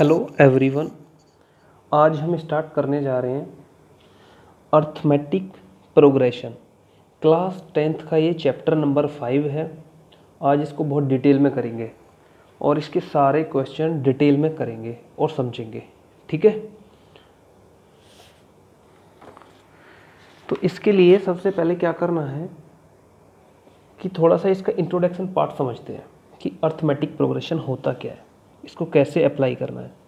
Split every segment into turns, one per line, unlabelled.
Hello everyone. आज हम start करने जा रहे हैं अर्थमेटिक प्रोग्रेशन। क्लास 10th का ये चैप्टर नंबर 5 है। आज इसको बहुत डिटेल में करेंगे और इसके सारे क्वेश्चन डिटेल में करेंगे और समझेंगे, ठीक है। तो इसके लिए सबसे पहले क्या करना है कि थोड़ा सा इसका इंट्रोडक्शन पार्ट समझते हैं कि अर्थमेटिक प्रोग्रेशन होता क्या है, इसको कैसे अप्लाई करना है।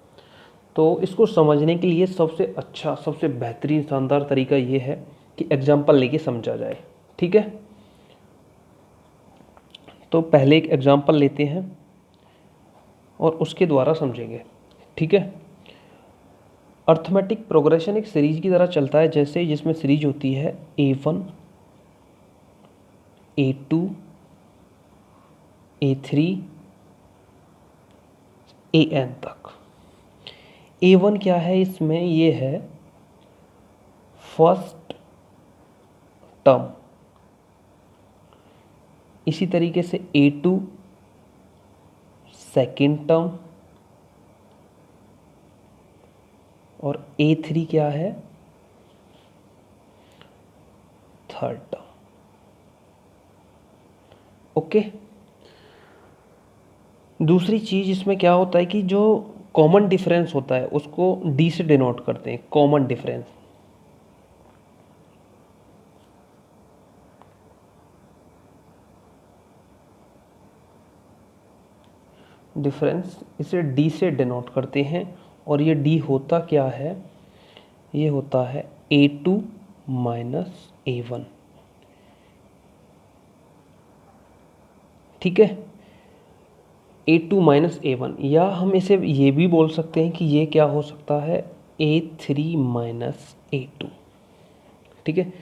तो इसको समझने के लिए सबसे अच्छा, सबसे बेहतरीन, शानदार तरीका ये है कि एग्जाम्पल लेके समझा जाए, ठीक है। तो पहले एक एग्जाम्पल लेते हैं और उसके द्वारा समझेंगे, ठीक है। अर्थमेटिक प्रोग्रेशन एक सीरीज की तरह चलता है, जैसे जिसमें सीरीज होती है A1, A2, A3, AN तक। A1 क्या है, इसमें ये है फर्स्ट टर्म। इसी तरीके से A2 सेकेंड टर्म और A3 क्या है, थर्ड टर्म। ओके। दूसरी चीज इसमें क्या होता है कि जो कॉमन डिफरेंस होता है उसको D से डिनोट करते हैं। कॉमन डिफरेंस, इसे D से डिनोट करते हैं। और ये D होता क्या है, ये होता है A2 माइनस A1, ठीक है। A2 माइनस A1, या हम इसे ये भी बोल सकते हैं कि ये क्या हो सकता है, A3 माइनस A2, ठीक है।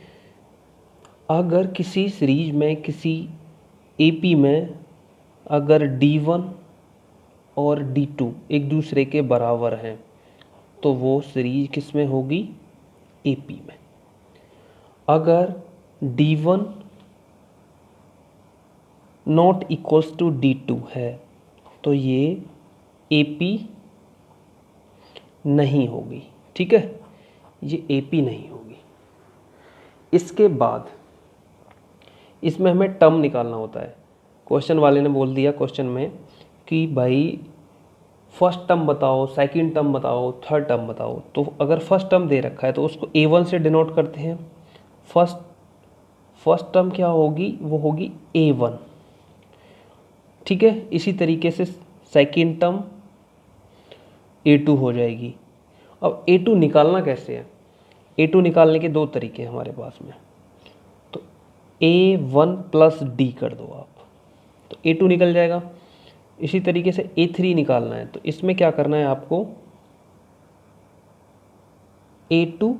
अगर किसी सीरीज में, किसी AP में अगर D1 और D2 एक दूसरे के बराबर हैं तो वो सीरीज किस में होगी, AP में। अगर D1 not equals to D2 है तो ये AP नहीं होगी, ठीक है, ये AP नहीं होगी। इसके बाद इसमें हमें टर्म निकालना होता है। क्वेश्चन वाले ने बोल दिया क्वेश्चन में कि भाई फर्स्ट टर्म बताओ, सेकंड टर्म बताओ, थर्ड टर्म बताओ। तो अगर फर्स्ट टर्म दे रखा है तो उसको A1 से डिनोट करते हैं। फर्स्ट टर्म क्या होगी, वो होगी A1, ठीक है। इसी तरीके से सेकंड टर्म A2 हो जाएगी। अब A2 निकालना कैसे है, A2 निकालने के दो तरीके हैं हमारे पास में। तो A1 प्लस D कर दो आप, तो A2 निकल जाएगा। इसी तरीके से A3 निकालना है तो इसमें क्या करना है आपको, A2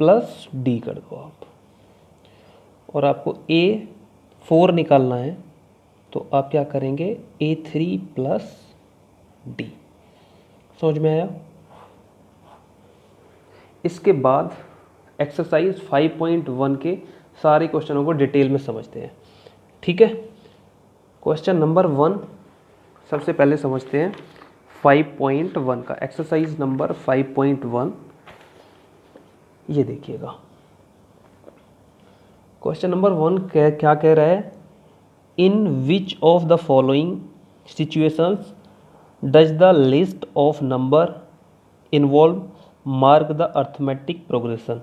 प्लस D कर दो आप। और आपको A4 निकालना है तो आप क्या करेंगे, A3 प्लस D। समझ में आया। इसके बाद एक्सरसाइज 5.1 के सारे क्वेश्चनों को डिटेल में समझते हैं, ठीक है। क्वेश्चन नंबर 1 सबसे पहले समझते हैं 5.1 का। एक्सरसाइज नंबर 5.1, ये देखिएगा। क्वेश्चन नंबर 1 क्या कह रहा है, in which of the following situations does the list of number involve mark the arithmetic progression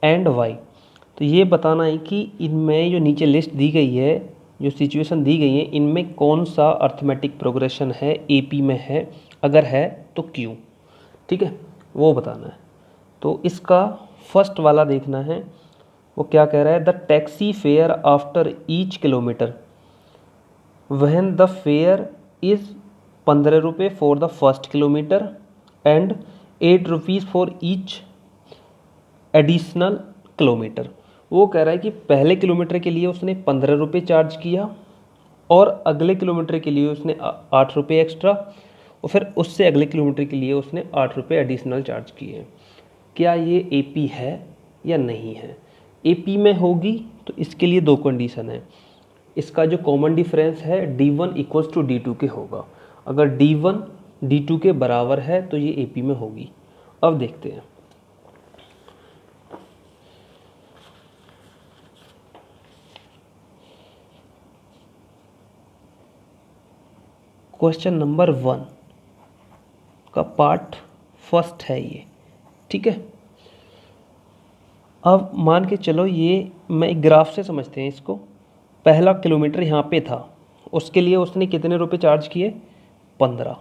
and why. तो ये बताना है कि इनमें जो नीचे लिस्ट दी गई है, जो सिचुएशन दी गई है, इनमें कौन सा अर्थमेटिक प्रोग्रेशन है, AP में है, अगर है तो क्यों, ठीक है, वो बताना है। तो इसका फर्स्ट वाला देखना है, वो क्या कह रहा है, the taxi fare after each kilometre when the fair is 15 रुपये for the first kilometre and 8 rupees for each additional kilometre. वो कह रहा है कि पहले किलोमीटर के लिए उसने 15 रुपये चार्ज किया और अगले किलोमीटर के लिए उसने 8 रुपये एक्स्ट्रा, और फिर उससे अगले किलोमीटर के लिए उसने 8 रुपये एडिशनल चार्ज किए। क्या ये AP है या नहीं है। AP में होगी तो इसके लिए दो कंडीशन है। इसका जो कॉमन डिफरेंस है D1 इक्वल्स टू D2 के होगा। अगर D1 D2 के बराबर है तो ये AP में होगी। अब देखते हैं क्वेश्चन नंबर 1 का पार्ट फर्स्ट है ये, ठीक है। अब मान के चलो, ये मैं एक ग्राफ से समझते हैं इसको। पहला किलोमीटर यहाँ पे था, उसके लिए उसने कितने रुपए चार्ज किए? 15।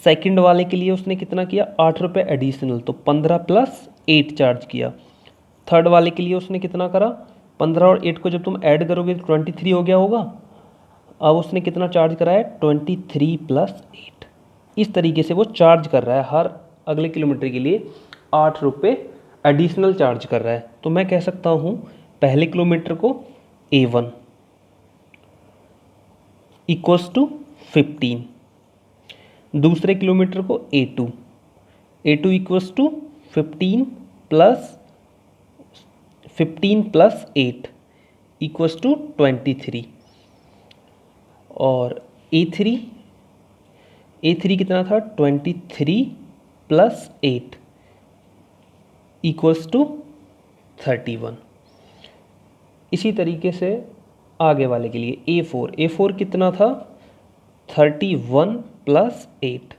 सेकंड वाले के लिए उसने कितना किया? 8 रुपये एडिशनल, तो 15 प्लस 8 चार्ज किया। थर्ड वाले के लिए उसने कितना करा? 15 और 8 को जब तुम ऐड करोगे तो 23 हो गया होगा। अब उसने कितना चार्ज करा है? 23 प्लस 8। इस तरीके से वो चार्ज कर रहा है, हर अगले किलोमीटर के लिए 8 रुपये एडिशनल चार्ज कर रहा है। तो मैं कह सकता हूँ पहले किलोमीटर को A1 इक्वल्स टू 15, दूसरे किलोमीटर को A2 equals to 15 plus 8 equals to 23, और A3 कितना था? 23 प्लस 8 इक्वल्स टू 31। इसी तरीके से आगे वाले के लिए A4 कितना था? 31 प्लस 8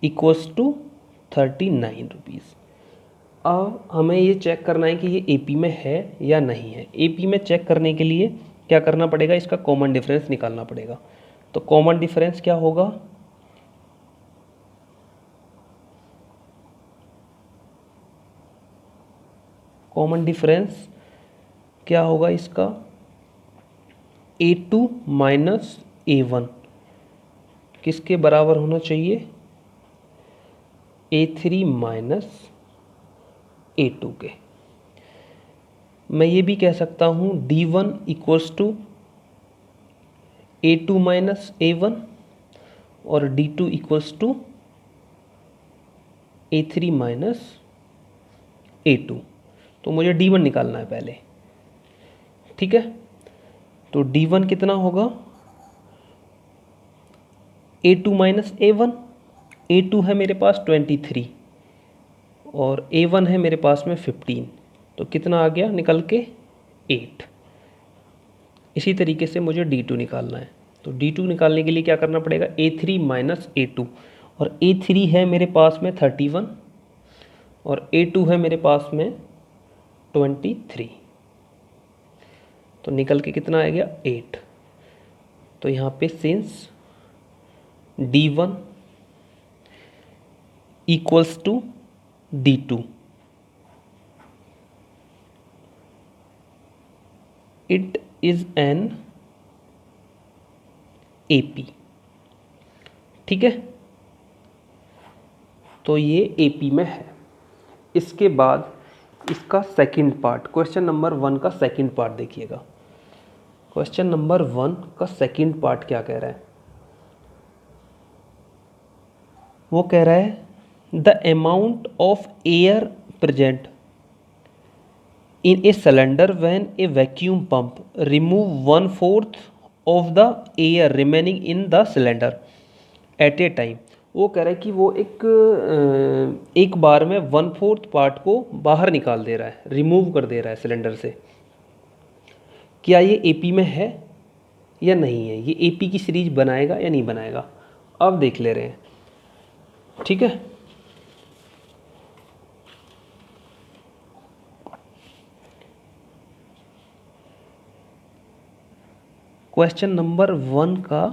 इक्वल्स टू 39 रुपीज़। अब हमें ये चेक करना है कि ये AP में है या नहीं है। AP में चेक करने के लिए क्या करना पड़ेगा? इसका कॉमन डिफरेंस निकालना पड़ेगा। तो कॉमन डिफरेंस क्या होगा? कॉमन डिफरेंस क्या होगा इसका? A2 माइनस A1 किसके बराबर होना चाहिए? A3 माइनस A2 के। मैं ये भी कह सकता हूँ D1 equals to A2 minus A1 और D2 equals to A3 minus A2। तो मुझे D1 निकालना है पहले, ठीक है। तो D1 कितना होगा? A2 minus A1। A2 है मेरे पास 23 और A1 है मेरे पास में 15, तो कितना आ गया निकल के? 8। इसी तरीके से मुझे D2 निकालना है। तो D2 निकालने के लिए क्या करना पड़ेगा? A3 माइनस A2, और A3 है मेरे पास में 31 और A2 है मेरे पास में 23, तो निकल के कितना आ गया? 8। तो यहाँ पे since D1 equals to D2, it is an AP, ठीक है। तो ये AP में है। इसके बाद इसका सेकंड पार्ट, क्वेश्चन नंबर 1 का सेकंड पार्ट देखिएगा। क्वेश्चन नंबर 1 का सेकंड पार्ट क्या कह रहा है? वो कह रहा है the amount of air present in a cylinder when A vacuum pump remove 1/4 of the air remaining in the cylinder eight A time. वो कह रहा है कि वो एक बार में 1/4 पार्ट को बाहर निकाल दे रहा है, रिमूव कर दे रहा है सिलेंडर से। क्या ये AP में है या नहीं है? ये AP की सीरीज बनाएगा या नहीं बनाएगा? अब देख ले रहे हैं, ठीक है। क्वेश्चन नंबर 1 का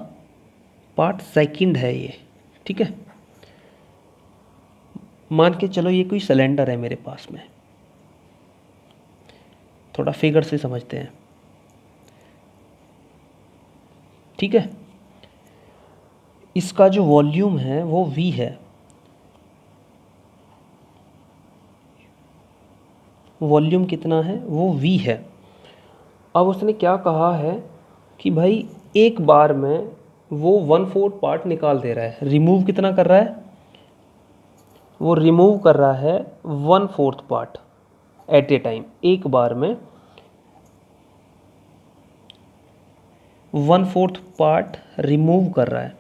पार्ट सेकंड है ये, ठीक है। मान के चलो ये कोई सिलेंडर है मेरे पास में, थोड़ा फिगर से समझते हैं, ठीक है। इसका जो वॉल्यूम है वो V है, वॉल्यूम कितना है? वो V है। अब उसने क्या कहा है कि भाई एक बार में वो 1/4 पार्ट निकाल दे रहा है, रिमूव कितना कर रहा है? वो रिमूव कर रहा है 1/4 पार्ट एट ए टाइम, एक बार में 1/4 पार्ट रिमूव कर रहा है।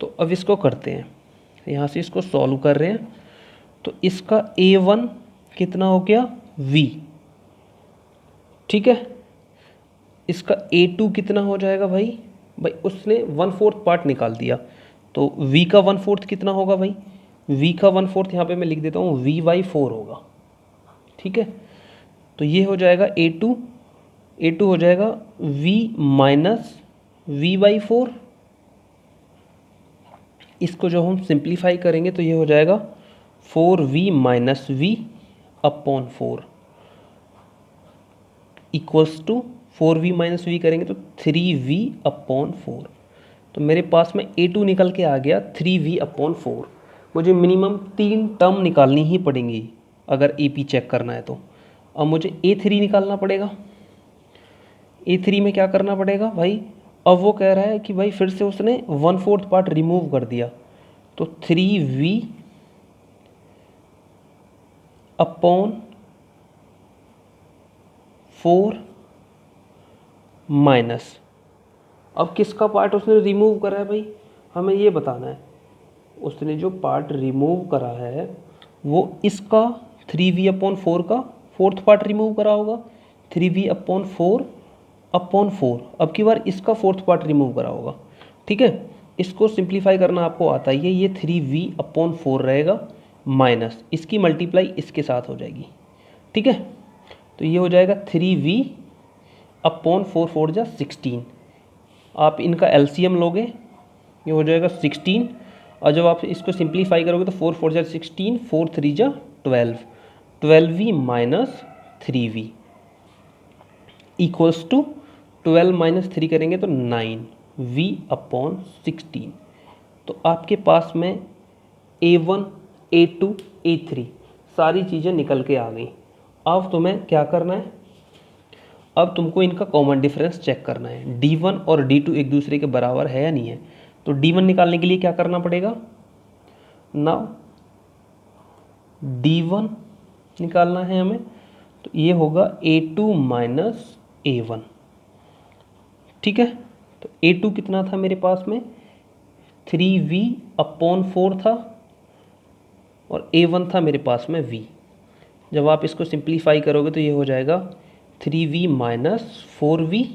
तो अब इसको करते हैं, यहाँ से इसको सॉल्व कर रहे हैं। तो इसका A1 कितना हो गया V, ठीक है। इसका A2 कितना हो जाएगा भाई उसने 1/4 पार्ट निकाल दिया, तो V का 1/4 कितना होगा भाई, V का 1/4 यहाँ पे मैं लिख देता हूँ V/4 होगा, ठीक है। तो ये हो जाएगा A2 हो जाएगा V माइनस V/4। इसको जो हम सिंप्लीफाई करेंगे तो ये हो जाएगा 4V minus V upon 4 equals to 4V minus V करेंगे तो 3V अपॉन 4। तो मेरे पास में A2 निकल के आ गया 3V अपॉन 4। मुझे मिनिमम 3 टर्म निकालनी ही पड़ेंगी अगर AP चेक करना है तो। अब मुझे A3 निकालना पड़ेगा। A3 में क्या करना पड़ेगा भाई, अब वो कह रहा है कि भाई फिर से उसने 1/4 पार्ट रिमूव कर दिया, तो 3V अपॉन 4 माइनस, अब किसका पार्ट उसने रिमूव करा है भाई, हमें ये बताना है। उसने जो पार्ट रिमूव करा है वो इसका 3V अपॉन 4 का 4th पार्ट रिमूव करा होगा, 3V अपॉन 4 अपॉन 4। अब की बार इसका 4th पार्ट रिमूव करा होगा, ठीक है। इसको सिंप्लीफाई करना आपको आता ही है, ये 3V अपॉन 4 रहेगा माइनस इसकी मल्टीप्लाई इसके साथ हो जाएगी, ठीक है। तो ये हो जाएगा 3V अपॉन 4 4 जा 16। आप इनका LCM लोगे, ये हो जाएगा 16, और जब आप इसको सिंप्लीफाई करोगे तो 4 4 जा 16, 4 3 जा 12, 12V minus 3V equals to 12 minus 3 करेंगे तो 9V अपॉन 16। तो आपके पास में A1 A2 A3 सारी चीज़ें निकल के आ गई। अब तुम्हें क्या करना है, अब तुमको इनका कॉमन डिफरेंस चेक करना है। D1 और D2 एक दूसरे के बराबर है या नहीं है। तो D1 निकालने के लिए क्या करना पड़ेगा, नाउ D1 निकालना है हमें, तो ये होगा A2 माइनस A1, ठीक है। तो A2 कितना था मेरे पास में 3V अपॉन 4 था, और A1 था मेरे पास में V। जब आप इसको सिंप्लीफाई करोगे तो ये हो जाएगा 3V minus 4V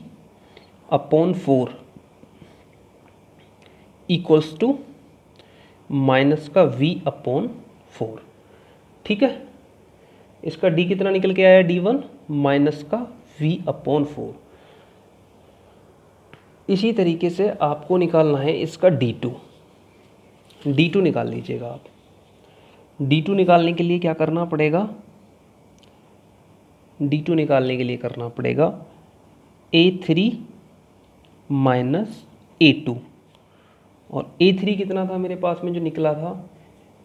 upon 4 equals to minus का V अपॉन 4, ठीक है। इसका D कितना निकल के आया D1 माइनस का V अपॉन 4। इसी तरीके से आपको निकालना है इसका D2 निकाल लीजिएगा आप। D2 निकालने के लिए क्या करना पड़ेगा, D2 निकालने के लिए करना पड़ेगा A3 माइनस A2, और A3 कितना था मेरे पास में जो निकला था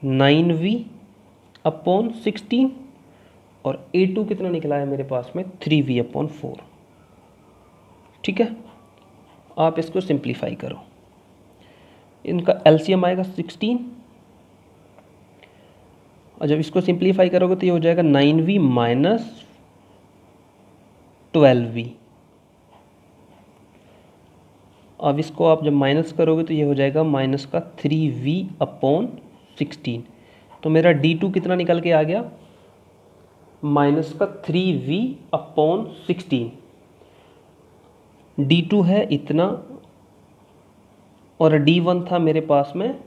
9V अपॉन 16, और A2 कितना निकला है मेरे पास में 3V अपॉन 4, ठीक है। आप इसको सिंप्लीफाई करो, इनका LCM आएगा 16, और जब इसको सिंप्लीफाई करोगे तो ये हो जाएगा 9V माइनस 12V। अब इसको आप जब माइनस करोगे तो ये हो जाएगा माइनस का 3V अपॉन 16। तो मेरा D2 कितना निकल के आ गया, माइनस का 3V अपॉन 16। D2 है इतना, और D1 था मेरे पास में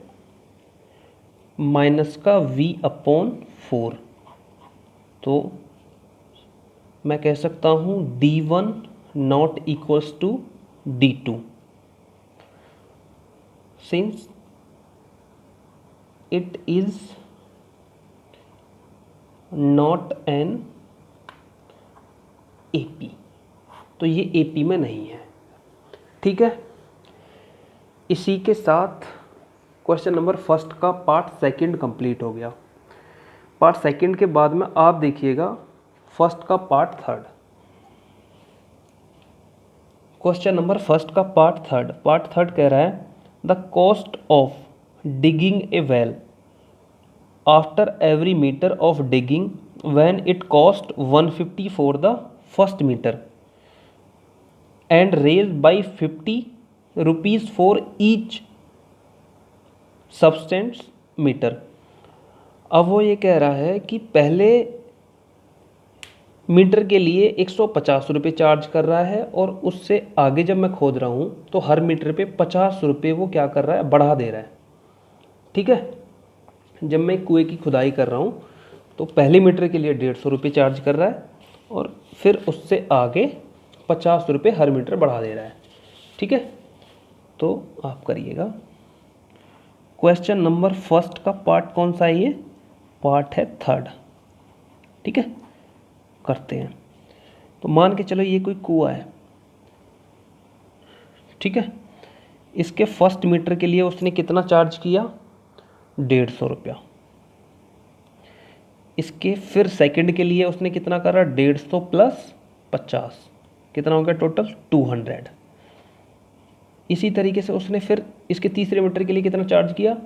माइनस का V अपॉन 4। तो मैं कह सकता हूँ D1 not equals to D2 since it is not an AP। तो ये AP में नहीं है, ठीक है। इसी के साथ क्वेश्चन नंबर फर्स्ट का पार्ट सेकंड कंप्लीट हो गया। पार्ट सेकंड के बाद में आप देखिएगा फर्स्ट का part third. Question number first का पार्ट थर्ड कह रहा है the cost of digging a well after every metre of digging when it cost 150 for the first metre and raise by 50 rupees for each substance metre. अब वो ये कह रहा है कि पहले मीटर के लिए 150 रुपये चार्ज कर रहा है और उससे आगे जब मैं खोद रहा हूँ तो हर मीटर पे 50 रुपये वो क्या कर रहा है, बढ़ा दे रहा है। ठीक है, जब मैं कुएं की खुदाई कर रहा हूँ तो पहले मीटर के लिए 150 रुपये चार्ज कर रहा है और फिर उससे आगे 50 रुपये हर मीटर बढ़ा दे रहा है। ठीक है, तो आप करिएगा। क्वेश्चन नंबर फर्स्ट का पार्ट कौन सा है? ये पार्ट है थर्ड। ठीक है, करते हैं। तो मान के चलो ये कोई कुआं है। ठीक है, इसके फर्स्ट मीटर के लिए उसने कितना चार्ज किया? 150 रुपया। इसके फिर सेकंड के लिए उसने कितना करा? 150 प्लस 50, कितना हो गया टोटल? 200। इसी तरीके से उसने फिर इसके तीसरे मीटर के लिए कितना चार्ज किया?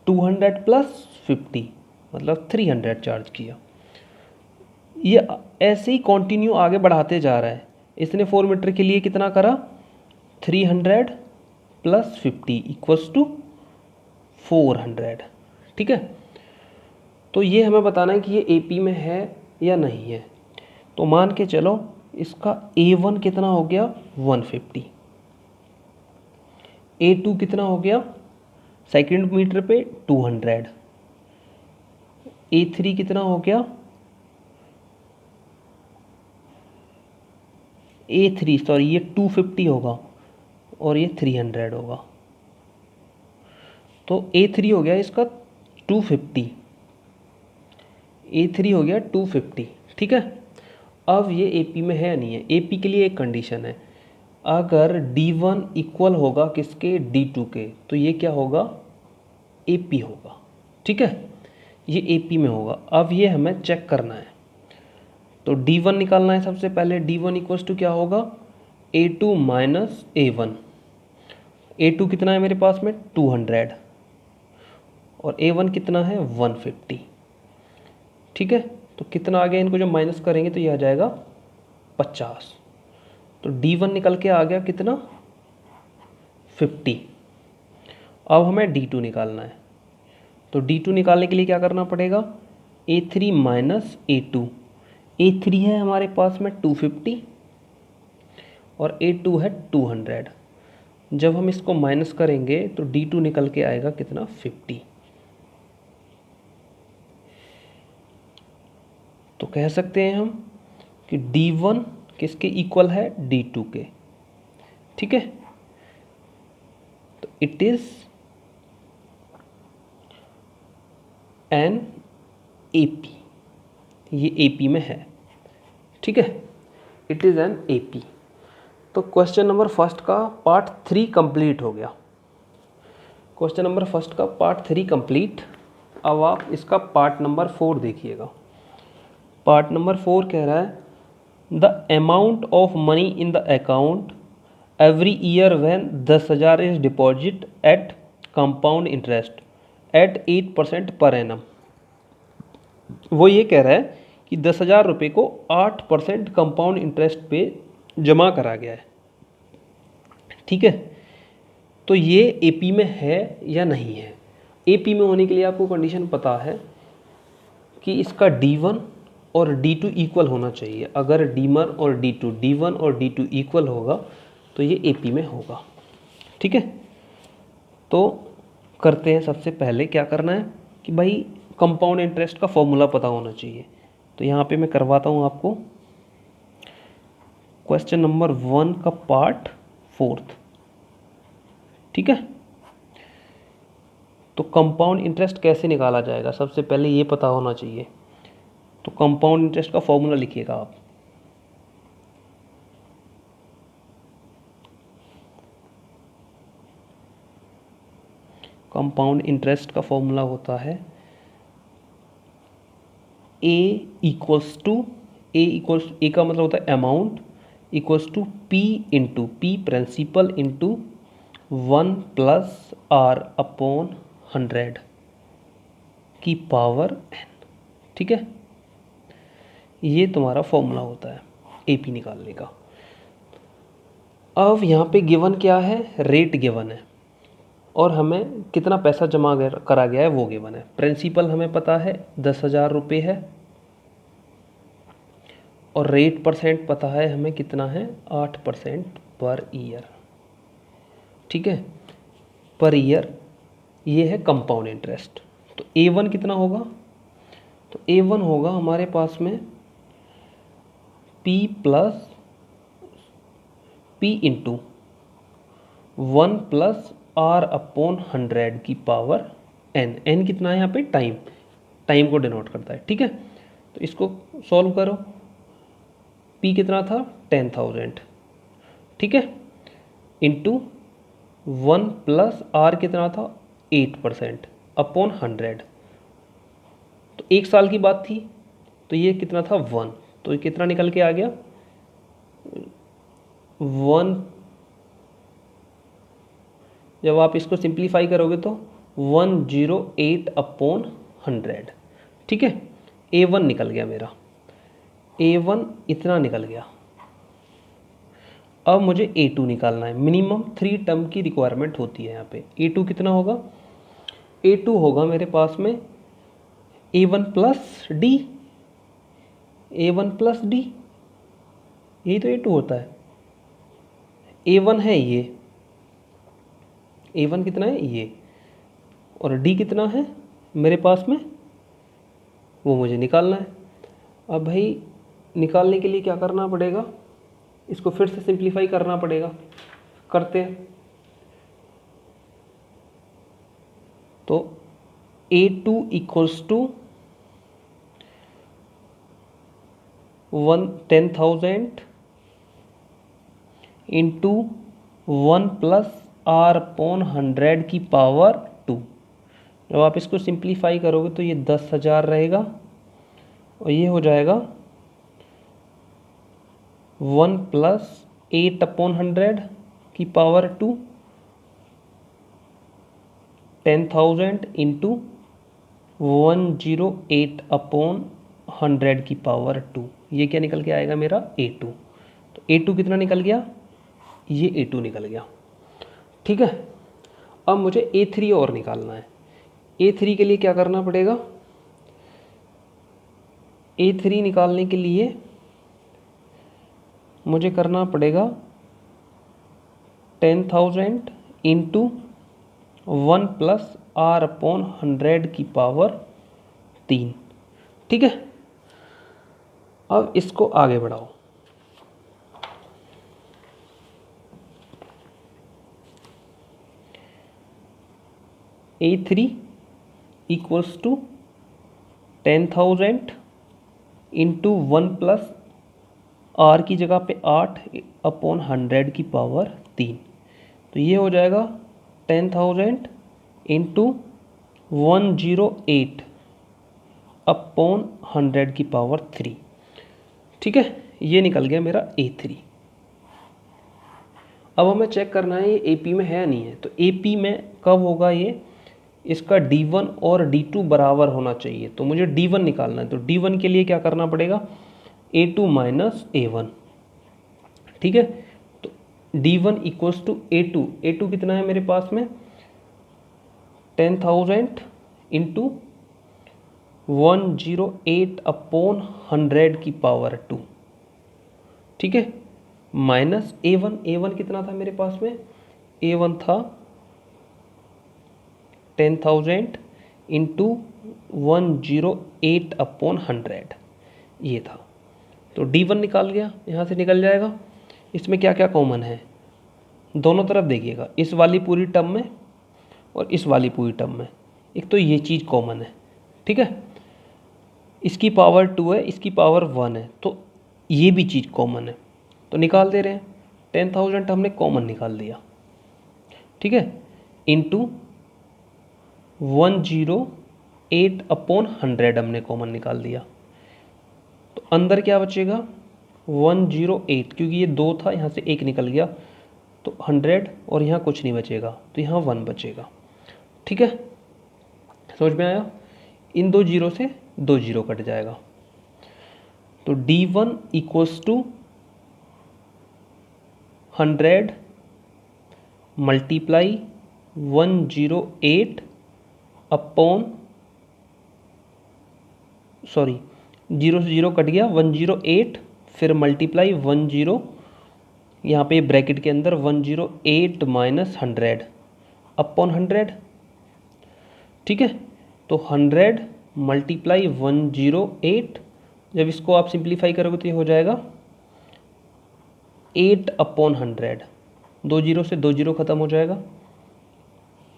200 प्लस 50, मतलब 300 चार्ज किया। ये ऐसे ही कंटिन्यू आगे बढ़ाते जा रहा है। इसने 4 मीटर के लिए कितना करा? 300 प्लस 50 इक्वल्स टू 400। ठीक है, तो ये हमें बताना है कि ये एपी में है या नहीं है। तो मान के चलो इसका A1 कितना हो गया? 150। A2 कितना हो गया सेकंड मीटर पे? 200। A3 कितना हो गया? A3 सॉरी ये 250 होगा और ये 300 होगा। तो A3 हो गया इसका 250, A3 हो गया 250। ठीक है, अब ये AP में है या नहीं है? AP के लिए एक कंडीशन है, अगर D1 इक्वल होगा किसके? D2 के, तो ये क्या होगा? AP होगा। ठीक है, ये AP में होगा। अब ये हमें चेक करना है, तो D1 निकालना है सबसे पहले। D1 इक्वल्स टू क्या होगा? A2 minus A1। A2 कितना है मेरे पास में? 200 और A1 कितना है? 150। ठीक है, तो कितना आ गया? इनको जब माइनस करेंगे तो ये आ जाएगा 50। तो D1 निकल के आ गया कितना? 50। अब हमें D2 निकालना है, तो D2 निकालने के लिए क्या करना पड़ेगा? A3 minus A2। A3 है हमारे पास में 250 और A2 है 200। जब हम इसको माइनस करेंगे तो D2 निकल के आएगा कितना? 50। तो कह सकते हैं हम कि D1 किसके इक्वल है? D2 के। ठीक है, तो इट इज एन AP, ये AP में है। ठीक है, इट इज़ एन AP। तो क्वेश्चन नंबर फर्स्ट का पार्ट 3 कंप्लीट हो गया। क्वेश्चन नंबर फर्स्ट का पार्ट 3 कंप्लीट। अब आप इसका पार्ट नंबर 4 देखिएगा। पार्ट नंबर 4 कह रहा है the amount of money in the account every year when 10,000 is deposit eight compound interest eight 8% per annum. वो ये कह रहा है कि 10,000 रुपये को 8% कंपाउंड इंटरेस्ट पे जमा करा गया है। ठीक है, तो ये AP में है या नहीं है? AP में होने के लिए आपको कंडीशन पता है कि इसका D1 और D2 इक्वल होना चाहिए। अगर D1 और D2 इक्वल होगा तो ये AP में होगा। ठीक है, तो करते हैं। सबसे पहले क्या करना है कि भाई कंपाउंड इंटरेस्ट का फॉर्मूला पता होना चाहिए। तो यहाँ पे मैं करवाता हूँ आपको क्वेश्चन नंबर 1 का पार्ट 4। ठीक है, तो कंपाउंड इंटरेस्ट कैसे निकाला जाएगा सबसे पहले ये पता होना चाहिए। तो कंपाउंड इंटरेस्ट का फॉर्मूला लिखिएगा आप। कंपाउंड इंटरेस्ट का फॉर्मूला होता है ए का मतलब होता है amount equals to P principal into 1 plus R upon 100 की पावर n। ठीक है, ये तुम्हारा फॉर्मूला होता है AP निकालने का। अब यहाँ पे गिवन क्या है? रेट गिवन है और हमें कितना पैसा जमा करा गया है वो गिवन है। प्रिंसिपल हमें पता है 10,000 रुपये है और रेट परसेंट पता है हमें कितना है 8% पर ईयर। ठीक है, पर ईयर ये है कंपाउंड इंटरेस्ट। तो A1 कितना होगा? तो A1 होगा हमारे पास में P plus P into 1 plus R upon 100 की पावर N। N कितना है यहाँ पे? टाइम, टाइम को डिनोट करता है। ठीक है, तो इसको सॉल्व करो। P कितना था? 10,000। ठीक है, इंटू 1 प्लस R कितना था? 8% अपॉन 100। तो 1 साल की बात थी, तो ये कितना था? 1। तो ये कितना निकल के आ गया? 1। जब आप इसको सिंप्लीफाई करोगे तो 108 अपॉन 100। ठीक है, A1 निकल गया मेरा, A1 इतना निकल गया। अब मुझे A2 निकालना है। मिनिमम 3 टर्म की रिक्वायरमेंट होती है यहाँ पे। A2 कितना होगा? A2 होगा मेरे पास में A1 plus D, A1 plus D, यही तो A2 होता है। A1 है ये, A1 कितना है? ये, और D कितना है मेरे पास में, वो मुझे निकालना है। अब भाई निकालने के लिए क्या करना पड़ेगा? इसको फिर से सिंप्लीफाई करना पड़ेगा। करते हैं। तो A2 equals to 10,000 into 1 plus R upon 100 की पावर 2। जब आप इसको सिंप्लीफाई करोगे तो ये 10,000 रहेगा और ये हो जाएगा 1 प्लस 8 अपॉन 100 की पावर 2, 10,000 इंटू 108 अपॉन 100 की पावर 2। ये क्या निकल के आएगा मेरा? A2। तो A2 कितना निकल गया? ये A2 निकल गया। ठीक है, अब मुझे A3 और निकालना है। A3 के लिए क्या करना पड़ेगा? A3 निकालने के लिए मुझे करना पड़ेगा 10,000 इंटू 1 प्लस R अपॉन 100 की पावर 3। ठीक है, अब इसको आगे बढ़ाओ। A3 equals to 10,000 into 1 plus R की जगह पे 8 अपॉन 100 की पावर 3। तो ये हो जाएगा 10,000 इंटू 108 अपॉन 100 की पावर 3। ठीक है, ये निकल गया मेरा A3। अब हमें चेक करना है ये AP में है या नहीं है। तो AP में कब होगा ये? इसका D1 और D2 बराबर होना चाहिए। तो मुझे D1 निकालना है। तो D1 के लिए क्या करना पड़ेगा? A2 minus A1। ठीक है, तो D1 equals to A2। A2 कितना है मेरे पास में? 10,000 इंटू 108 अपॉन 100 की पावर 2। ठीक है, माइनस A1। A1 कितना था मेरे पास में? A1 था 10,000 इंटू 108 अपॉन 100, ये था। तो D1 निकाल गया, यहाँ से निकल जाएगा। इसमें क्या क्या कॉमन है? दोनों तरफ देखिएगा, इस वाली पूरी टर्म में और इस वाली पूरी टर्म में एक तो ये चीज़ कॉमन है। ठीक है, इसकी पावर 2 है, इसकी पावर 1 है, तो ये भी चीज़ कॉमन है। तो निकाल दे रहे हैं। 10,000 हमने कॉमन निकाल दिया। ठीक है, इंटू 108 अपॉन 100 हमने कॉमन निकाल दिया। तो अंदर क्या बचेगा? 108, क्योंकि ये 2 था, यहाँ से 1 निकल गया, तो 100 और यहाँ कुछ नहीं बचेगा, तो यहाँ 1 बचेगा। ठीक है, समझ में आया? इन 2 जीरो से 2 जीरो कट जाएगा। तो D1 equals to 100 multiply 108 upon, sorry, 0 से 0 कट गया, 108, फिर मल्टीप्लाई 10, यहाँ पे ब्रैकेट के अंदर 108 माइनस 100 अपॉन 100। ठीक है, तो 100 मल्टीप्लाई 108, जब इसको आप सिंप्लीफाई करोगे तो ये हो जाएगा 8 अपॉन 100, 2 जीरो से 2 जीरो खत्म हो जाएगा,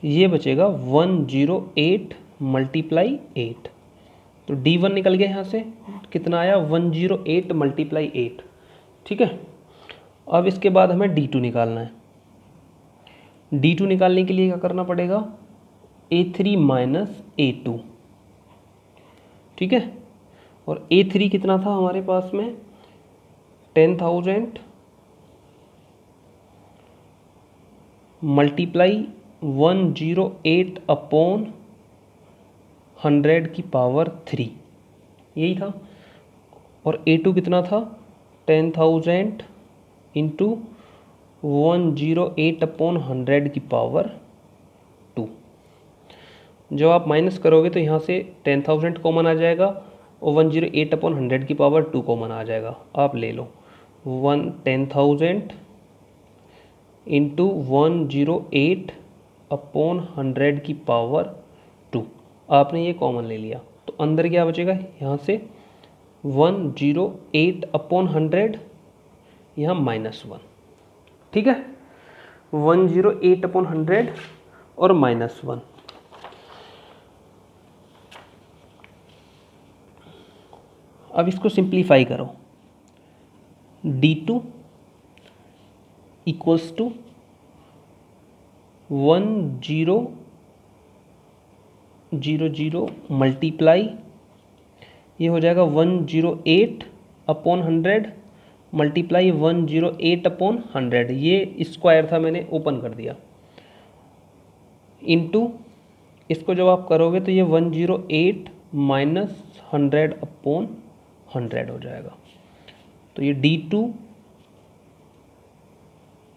ये बचेगा 108 मल्टीप्लाई 8। तो D1 निकल गया यहाँ से, कितना आया 108 मल्टीप्लाई 8। ठीक है, अब इसके बाद हमें D2 निकालना है। D2 निकालने के लिए क्या करना पड़ेगा, A3 माइनस A2। ठीक है, और A3 कितना था हमारे पास में, 10,000 मल्टीप्लाई 108 अपॉन 100 की पावर 3, यही था। और A2 कितना था, 10,000 इंटू 108 अपॉन 100 की पावर 2। जब आप माइनस करोगे तो यहाँ से 10,000 कॉमन आ जाएगा और 108 अपॉन 100 की पावर 2 कॉमन आ जाएगा। आप ले लो 10,000 इंटू 108 अपॉन 100 की पावर 2, आपने ये कॉमन ले लिया, तो अंदर क्या बचेगा, यहाँ से 108 अपॉन 100, यहाँ -1। ठीक है, 108 अपॉन 100 और -1। अब इसको सिंप्लीफाई करो, D2 इक्वल्स टू 1000 मल्टीप्लाई, ये हो जाएगा 108 अपॉन 100 मल्टीप्लाई 108 अपॉन 100, ये स्क्वायर था मैंने ओपन कर दिया, इंटू इसको जब आप करोगे तो ये 108 माइनस 100 अपॉन 100 हो जाएगा। तो ये D2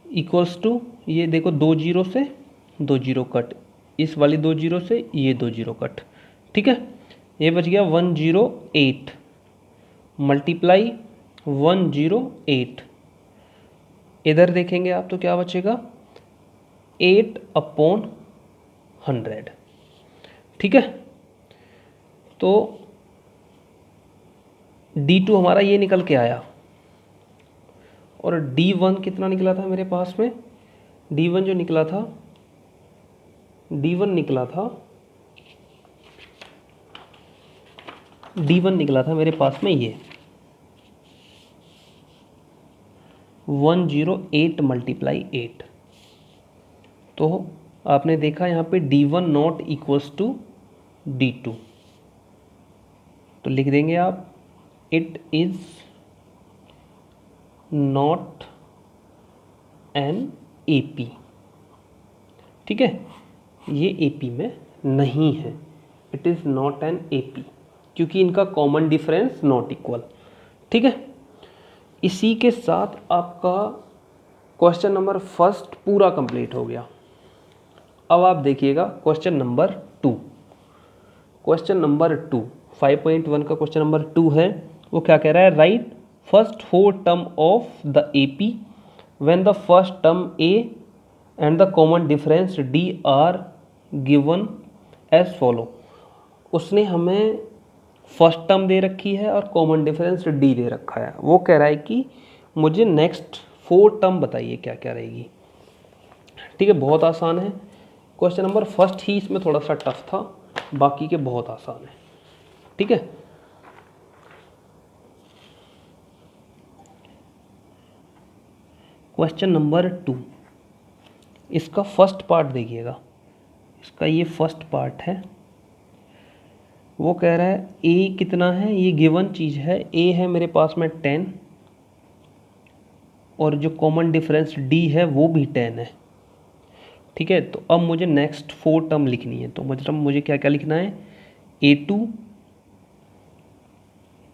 इक्वल्स टू, ये देखो 2 जीरो से 2 जीरो कट, इस वाली 2 जीरो से ये 2 जीरो कट। ठीक है, ये बच गया 108 मल्टीप्लाई 108, इधर देखेंगे आप तो क्या बचेगा 8 अपॉन 100। ठीक है, तो D2 हमारा ये निकल के आया, और D1 कितना निकला था मेरे पास में, D1 जो निकला था, D1 निकला था मेरे पास में ये 108 मल्टीप्लाई 8। तो आपने देखा यहाँ पे D1 not equals to D2, तो लिख देंगे आप it is not an AP। ठीक है, ये AP में नहीं है, it is not an AP, क्योंकि इनका कॉमन डिफरेंस नॉट इक्वल। ठीक है, इसी के साथ आपका क्वेश्चन नंबर फर्स्ट पूरा कंप्लीट हो गया। अब आप देखिएगा क्वेश्चन नंबर 2। क्वेश्चन नंबर 2 5.1 का क्वेश्चन नंबर 2 है, वो क्या कह रहा है, right first 4 term of the AP when the first term A and the common difference D are given as follow. उसने हमें फर्स्ट टर्म दे रखी है और कॉमन डिफरेंस D दे रखा है। वो कह रहा है कि मुझे नेक्स्ट 4 टर्म बताइए क्या क्या रहेगी। ठीक है, बहुत आसान है। क्वेश्चन नंबर फर्स्ट ही इसमें थोड़ा सा टफ था, बाकी के बहुत आसान है। ठीक है, क्वेश्चन नंबर 2, इसका फर्स्ट पार्ट देखिएगा, इसका ये फर्स्ट पार्ट है। वो कह रहा है A कितना है, ये गिवन चीज़ है, A है मेरे पास में 10 और जो कॉमन डिफरेंस D है वो भी 10 है। ठीक है, तो अब मुझे नेक्स्ट 4 टर्म लिखनी है, तो मतलब मुझे क्या क्या लिखना है, A2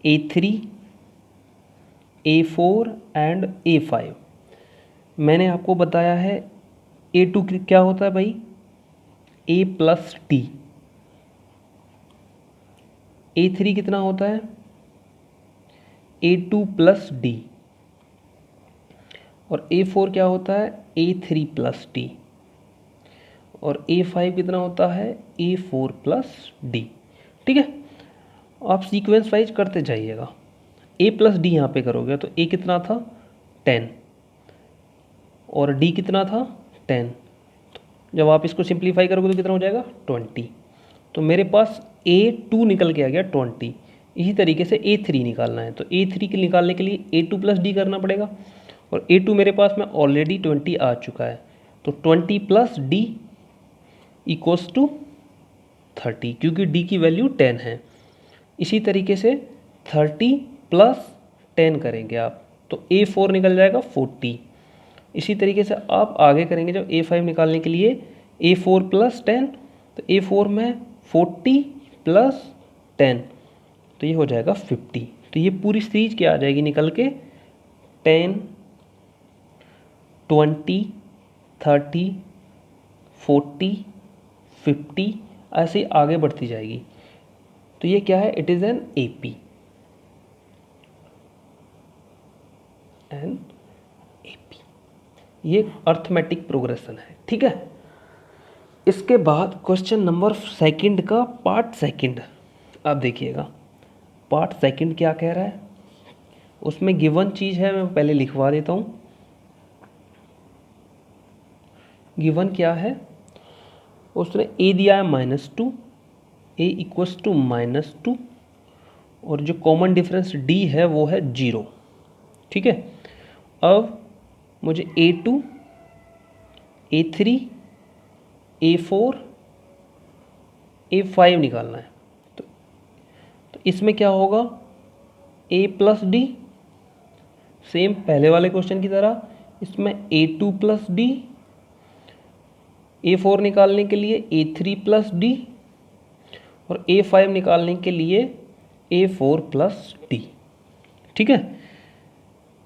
A3 A4 and A5। मैंने आपको बताया है A2 क्या होता है भाई, ए प्लस टी, A3 कितना होता है A2 प्लस डी, और A4 क्या होता है A3 प्लस डी, और A5 कितना होता है A4 प्लस डी। ठीक है, आप सीक्वेंस वाइज करते जाइएगा। A प्लस डी यहाँ पे करोगे तो A कितना था 10 और D कितना था 10, जब आप इसको सिंप्लीफाई करोगे तो कितना हो जाएगा 20। तो मेरे पास A2 निकल के आ गया 20। इसी तरीके से A3 निकालना है, तो A3 के निकालने के लिए A2 प्लस डी करना पड़ेगा, और A2 मेरे पास में ऑलरेडी 20 आ चुका है, तो 20 प्लस डी इक्वल्स टू 30, क्योंकि डी की वैल्यू 10 है। इसी तरीके से 30 प्लस 10 करेंगे आप, तो A4 निकल जाएगा 40। इसी तरीके से आप आगे करेंगे जब A5 निकालने के लिए A4 प्लस 10, तो A4 में 40 प्लस 10, तो ये हो जाएगा 50। तो ये पूरी सीरीज क्या आ जाएगी निकल के 10, 20, 30, 40, 50 ऐसे आगे बढ़ती जाएगी। तो ये क्या है, इट इज़ एन AP, ये अर्थमेटिक प्रोग्रेशन है। ठीक है, इसके बाद क्वेश्चन नंबर सेकंड का पार्ट सेकंड आप देखिएगा। पार्ट सेकंड क्या कह रहा है, उसमें गिवन चीज़ है, मैं पहले लिखवा देता हूँ। गिवन क्या है, उसने A दिया है -2, A इक्वल्स टू -2, और जो कॉमन डिफरेंस D है वो है 0। ठीक है, अब मुझे A2, A3, A4, A5 निकालना है। तो इसमें क्या होगा, A प्लस डी, सेम पहले वाले क्वेश्चन की तरह इसमें A2 प्लस डी, A4 निकालने के लिए A3 प्लस डी, और A5 निकालने के लिए A4 प्लस डी। ठीक है,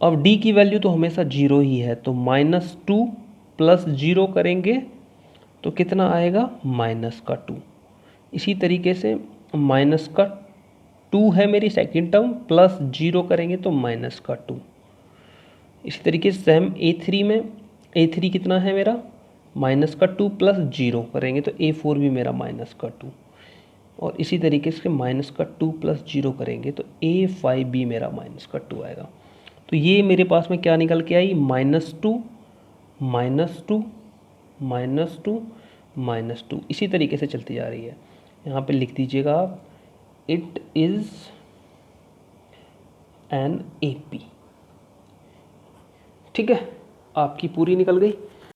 अब D की वैल्यू तो हमेशा 0 ही है, तो -2 प्लस 0 करेंगे तो कितना आएगा -2। इसी तरीके से -2 है मेरी सेकंड टर्म, प्लस 0 करेंगे तो -2। इसी तरीके से सेम A3 में, A3 कितना है मेरा -2 प्लस 0 करेंगे तो A4 भी मेरा -2, और इसी तरीके से -2 प्लस 0 करेंगे तो A5 भी मेरा -2 आएगा। तो ये मेरे पास में क्या निकल के आई, -2, -2, -2, -2, इसी तरीके से चलती जा रही है। यहाँ पे लिख दीजिएगा आप, इट इज़ एन AP। ठीक है, आपकी पूरी निकल गई।